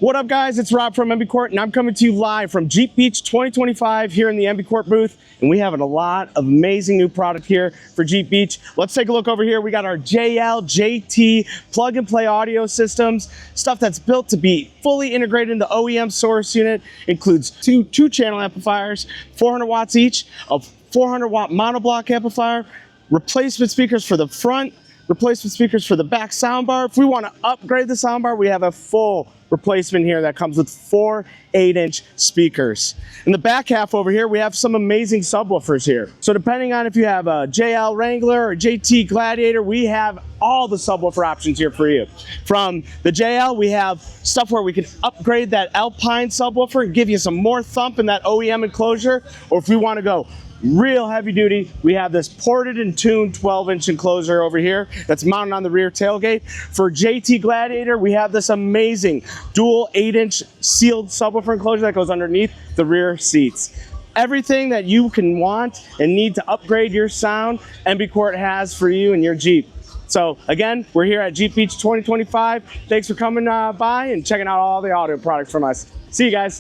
What up, guys? It's Rob from Quart, and I'm coming to you live from Jeep Beach 2025 here in the Quart booth. And we have a lot of amazing new product here for Jeep Beach. Let's take a look over here. We got our JL, JT plug-and-play audio systems, stuff that's built to be fully integrated in the OEM source unit. Includes two channel amplifiers, 400 watts each, a 400 watt monoblock amplifier, replacement speakers for the front, replacement speakers for the back soundbar. If we want to upgrade the soundbar, we have a full replacement here that comes with 4 8-inch speakers. In the back half over here, we have some amazing subwoofers here. So depending on if you have a JL Wrangler or JT Gladiator, we have all the subwoofer options here for you. From the JL, we have stuff where we can upgrade that Alpine subwoofer and give you some more thump in that OEM enclosure. Or if we want to go real heavy duty, we have this ported and tuned 12-inch enclosure over here that's mounted on the rear tailgate. For JT Gladiator, we have this amazing dual 8-inch sealed subwoofer enclosure that goes underneath the rear seats. Everything that you can want and need to upgrade your sound, Quart has for you and your Jeep. So again, we're here at Jeep Beach 2025. Thanks for coming by and checking out all the audio products from us. See you guys.